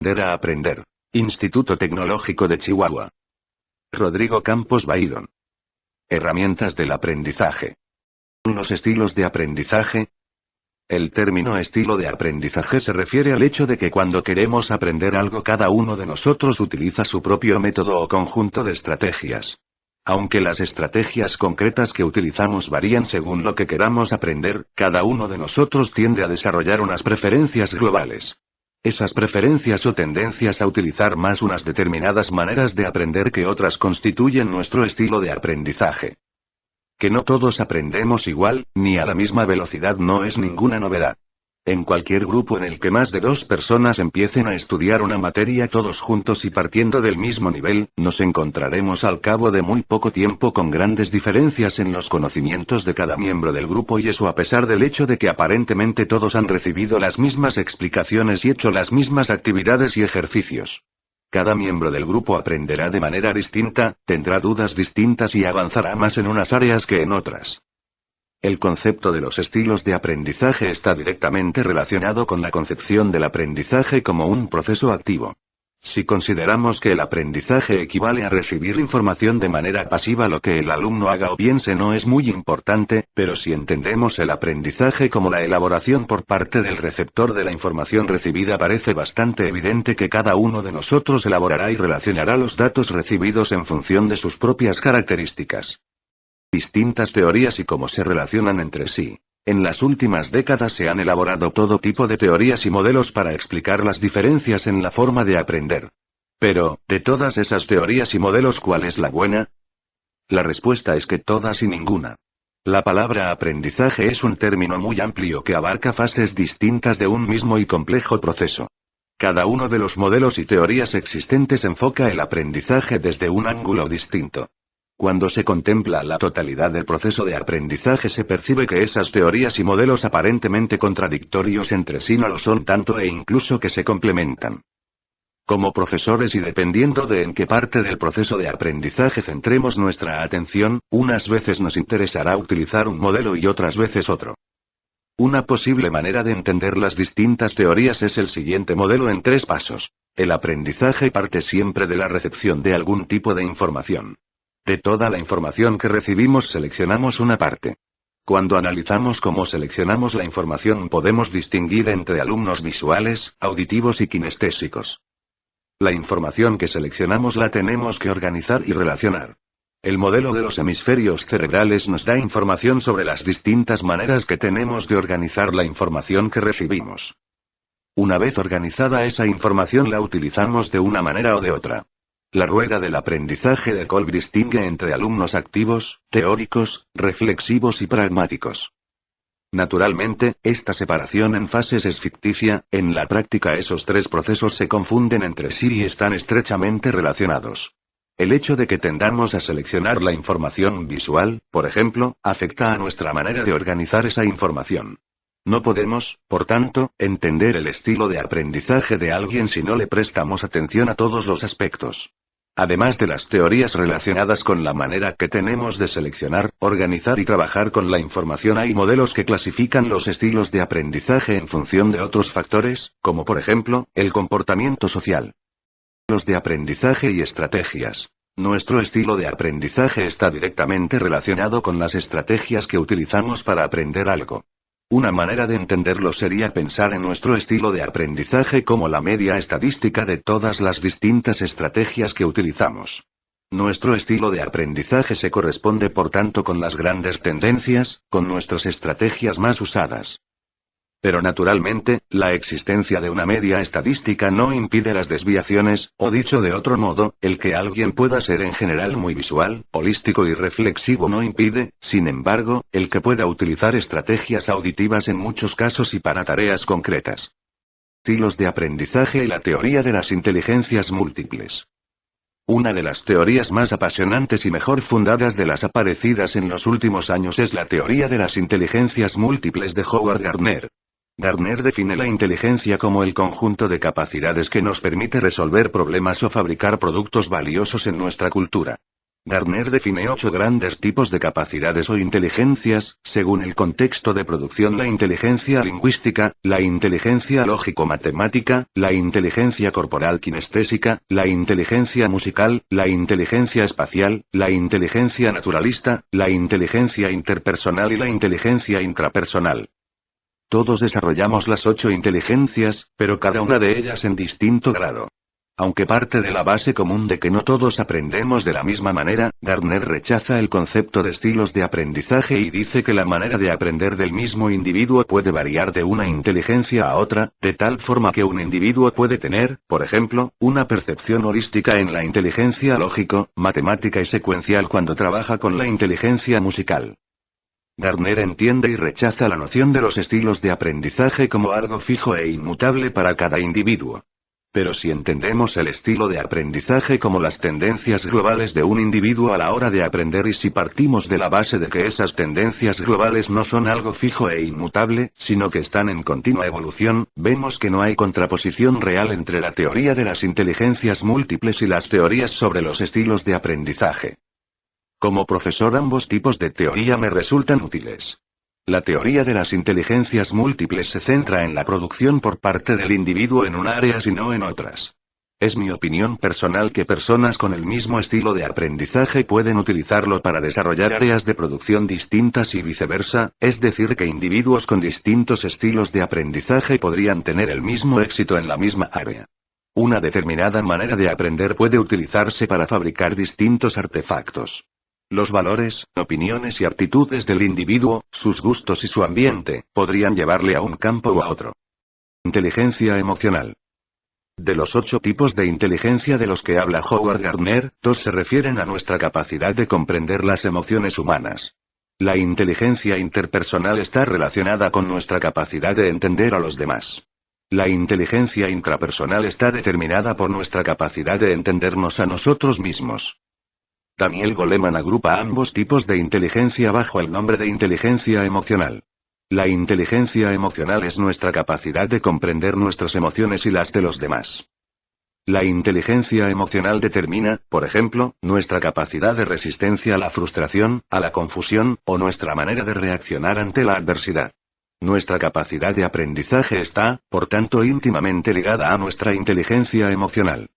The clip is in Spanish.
Aprender a aprender. Instituto Tecnológico de Chihuahua. Rodrigo Campos Baidón. Herramientas del aprendizaje. Los estilos de aprendizaje. El término estilo de aprendizaje se refiere al hecho de que cuando queremos aprender algo cada uno de nosotros utiliza su propio método o conjunto de estrategias. Aunque las estrategias concretas que utilizamos varían según lo que queramos aprender, cada uno de nosotros tiende a desarrollar unas preferencias globales. Esas preferencias o tendencias a utilizar más unas determinadas maneras de aprender que otras constituyen nuestro estilo de aprendizaje. Que no todos aprendemos igual, ni a la misma velocidad no es ninguna novedad. En cualquier grupo en el que más de 2 personas empiecen a estudiar una materia todos juntos y partiendo del mismo nivel, nos encontraremos al cabo de muy poco tiempo con grandes diferencias en los conocimientos de cada miembro del grupo, y eso a pesar del hecho de que aparentemente todos han recibido las mismas explicaciones y hecho las mismas actividades y ejercicios. Cada miembro del grupo aprenderá de manera distinta, tendrá dudas distintas y avanzará más en unas áreas que en otras. El concepto de los estilos de aprendizaje está directamente relacionado con la concepción del aprendizaje como un proceso activo. Si consideramos que el aprendizaje equivale a recibir información de manera pasiva, lo que el alumno haga o piense no es muy importante, pero si entendemos el aprendizaje como la elaboración por parte del receptor de la información recibida, parece bastante evidente que cada uno de nosotros elaborará y relacionará los datos recibidos en función de sus propias características. Distintas teorías y cómo se relacionan entre sí. En las últimas décadas se han elaborado todo tipo de teorías y modelos para explicar las diferencias en la forma de aprender. Pero, de todas esas teorías y modelos, ¿cuál es la buena? La respuesta es que todas y ninguna. La palabra aprendizaje es un término muy amplio que abarca fases distintas de un mismo y complejo proceso. Cada uno de los modelos y teorías existentes enfoca el aprendizaje desde un ángulo distinto. Cuando se contempla la totalidad del proceso de aprendizaje, se percibe que esas teorías y modelos aparentemente contradictorios entre sí no lo son tanto, e incluso que se complementan. Como profesores, y dependiendo de en qué parte del proceso de aprendizaje centremos nuestra atención, unas veces nos interesará utilizar un modelo y otras veces otro. Una posible manera de entender las distintas teorías es el siguiente modelo en 3 pasos. El aprendizaje parte siempre de la recepción de algún tipo de información. De toda la información que recibimos seleccionamos una parte. Cuando analizamos cómo seleccionamos la información, podemos distinguir entre alumnos visuales, auditivos y kinestésicos. La información que seleccionamos la tenemos que organizar y relacionar. El modelo de los hemisferios cerebrales nos da información sobre las distintas maneras que tenemos de organizar la información que recibimos. Una vez organizada esa información, la utilizamos de una manera o de otra. La rueda del aprendizaje de Kolb distingue entre alumnos activos, teóricos, reflexivos y pragmáticos. Naturalmente, esta separación en fases es ficticia. En la práctica esos 3 procesos se confunden entre sí y están estrechamente relacionados. El hecho de que tendamos a seleccionar la información visual, por ejemplo, afecta a nuestra manera de organizar esa información. No podemos, por tanto, entender el estilo de aprendizaje de alguien si no le prestamos atención a todos los aspectos. Además de las teorías relacionadas con la manera que tenemos de seleccionar, organizar y trabajar con la información, hay modelos que clasifican los estilos de aprendizaje en función de otros factores, como por ejemplo, el comportamiento social. Estilos de aprendizaje y estrategias. Nuestro estilo de aprendizaje está directamente relacionado con las estrategias que utilizamos para aprender algo. Una manera de entenderlo sería pensar en nuestro estilo de aprendizaje como la media estadística de todas las distintas estrategias que utilizamos. Nuestro estilo de aprendizaje se corresponde por tanto con las grandes tendencias, con nuestras estrategias más usadas. Pero naturalmente, la existencia de una media estadística no impide las desviaciones, o dicho de otro modo, el que alguien pueda ser en general muy visual, holístico y reflexivo no impide, sin embargo, el que pueda utilizar estrategias auditivas en muchos casos y para tareas concretas. Estilos de aprendizaje y la teoría de las inteligencias múltiples. Una de las teorías más apasionantes y mejor fundadas de las aparecidas en los últimos años es la teoría de las inteligencias múltiples de Howard Gardner. Gardner define la inteligencia como el conjunto de capacidades que nos permite resolver problemas o fabricar productos valiosos en nuestra cultura. Gardner define 8 grandes tipos de capacidades o inteligencias, según el contexto de producción: la inteligencia lingüística, la inteligencia lógico-matemática, la inteligencia corporal kinestésica, la inteligencia musical, la inteligencia espacial, la inteligencia naturalista, la inteligencia interpersonal y la inteligencia intrapersonal. Todos desarrollamos las 8 inteligencias, pero cada una de ellas en distinto grado. Aunque parte de la base común de que no todos aprendemos de la misma manera, Gardner rechaza el concepto de estilos de aprendizaje y dice que la manera de aprender del mismo individuo puede variar de una inteligencia a otra, de tal forma que un individuo puede tener, por ejemplo, una percepción holística en la inteligencia lógico, matemática y secuencial cuando trabaja con la inteligencia musical. Gardner entiende y rechaza la noción de los estilos de aprendizaje como algo fijo e inmutable para cada individuo. Pero si entendemos el estilo de aprendizaje como las tendencias globales de un individuo a la hora de aprender, y si partimos de la base de que esas tendencias globales no son algo fijo e inmutable, sino que están en continua evolución, vemos que no hay contraposición real entre la teoría de las inteligencias múltiples y las teorías sobre los estilos de aprendizaje. Como profesor, ambos tipos de teoría me resultan útiles. La teoría de las inteligencias múltiples se centra en la producción por parte del individuo en un área y no en otras. Es mi opinión personal que personas con el mismo estilo de aprendizaje pueden utilizarlo para desarrollar áreas de producción distintas y viceversa, es decir, que individuos con distintos estilos de aprendizaje podrían tener el mismo éxito en la misma área. Una determinada manera de aprender puede utilizarse para fabricar distintos artefactos. Los valores, opiniones y actitudes del individuo, sus gustos y su ambiente, podrían llevarle a un campo o a otro. Inteligencia emocional. De los 8 tipos de inteligencia de los que habla Howard Gardner, 2 se refieren a nuestra capacidad de comprender las emociones humanas. La inteligencia interpersonal está relacionada con nuestra capacidad de entender a los demás. La inteligencia intrapersonal está determinada por nuestra capacidad de entendernos a nosotros mismos. Daniel Goleman agrupa ambos tipos de inteligencia bajo el nombre de inteligencia emocional. La inteligencia emocional es nuestra capacidad de comprender nuestras emociones y las de los demás. La inteligencia emocional determina, por ejemplo, nuestra capacidad de resistencia a la frustración, a la confusión, o nuestra manera de reaccionar ante la adversidad. Nuestra capacidad de aprendizaje está, por tanto, íntimamente ligada a nuestra inteligencia emocional.